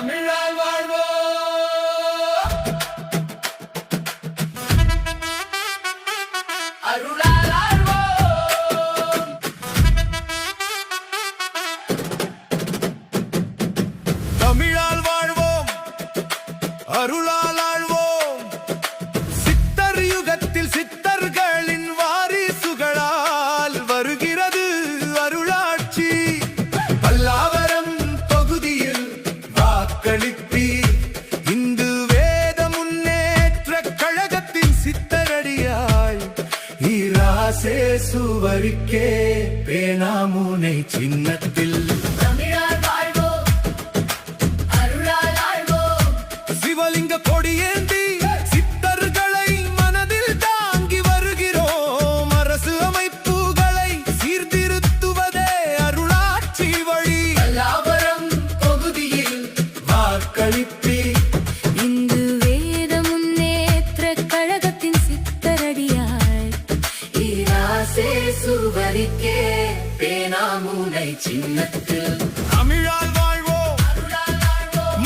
தமிழால் வாழ்வோம், அருளால் ஆழ்வோம். தமிழால் வாழ்வோம், அருளால் ஆழ்வோம். சித்தர் யுகத்தில் சித்தர்களின் வாரிசுகளால் வருகிறது அருளாட்சி. பல்லாவரம் தொகுதியில் வாக்களிப்பி இந்து வேத முன்னேற்ற கழகத்தின் சித்தரடியாய் ஈராசே சுவரிக்கே பேனாமுனை சின்னத்தில் சிவலிங்க கொடியேந்தி சித்தர்களை மனதில் தாங்கி வருகிறோம். அரசு அமைப்புகளை சீர்திருத்துவதே அருளாட்சி வழி. பல்லாவரம் தொகுதியில் வாக்களிப்பி இந்து வேத முன்னேற்ற கழகத்தின் சித்தரடியாய் ஈராசே சுவரிக்கே பேனாமுனை சின்னத்தில் தமிழால் வாழ்வோம்,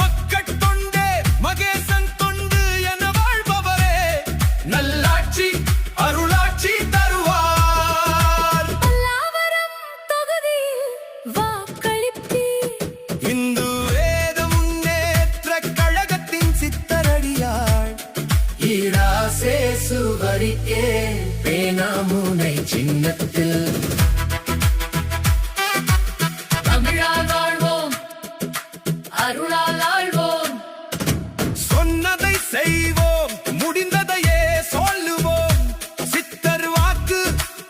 மக்கட் தொண்டே மகேசன் தொண்டு என வாழ்பவரே நல்லாட்சி அருளாட்சி தருவார். பல்லாவரம் தொகுதியில் வாக்களிப்பீர். இந்து வேத முன்னேற்ற கழகத்தின் சித்தரடியாய் ஈராசே சுவரிக்கே பேனாமுனை சின்னத்தில் தமிழால் வாழ்வோம், அருளால் ஆழ்வோம். சொன்னதை செய்வோம், முடிந்ததையே சொல்லுவோம். சித்தர் வாக்கு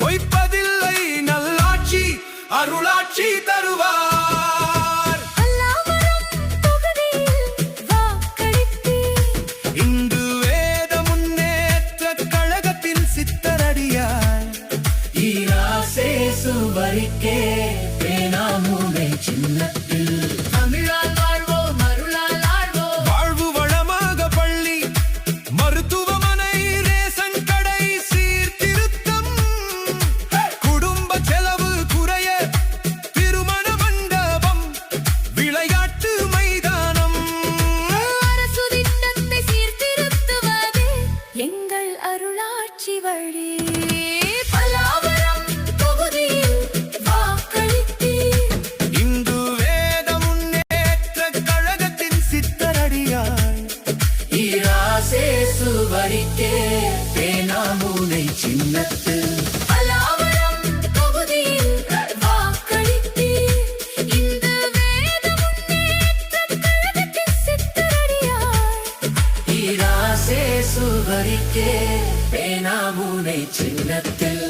பொய்ப்பதில்லை, நல்லாட்சி அருளாட்சி தருவார். பல்லாவரம் தொகுதியில் வாக்களிப்பீர். இந்து வேத முன்னேற்ற கழகத்தின் சித்தரடியாய் ஈராசே சுவரிக்கே பேனாமுனை சின்னத்தில் தமிழால் வாழ்வோம், அருளால் ஆழ்வோம். வாழ்வு வளமாக பள்ளி மருத்துவமனை ரேசன் கடை சீர்திருத்தம். குடும்ப செலவு குறைய திருமண மண்டபம் விளையாட்டு மைதானம். அரசு திட்டத்தை சீர்திருத்துவதே எங்கள் அருளாட்சி வழி. பல்லாவரம் தொகுதியில் வாக்களிப்பீர். இந்து வேத முன்னேற்ற கழகத்தின் சித்தரடியாய் ஈராசே சுவரிக்கே பேனாமுனை சின்னத்தில் பல்லாவரம் தொகுதியில் வாக்களிப்பீர். இந்த வேத முன்னேற்ற கழகத்தின் சித்தரடியாய் ஈராசே சுவரிக்கே பேனாமுனை சின்னத்தில்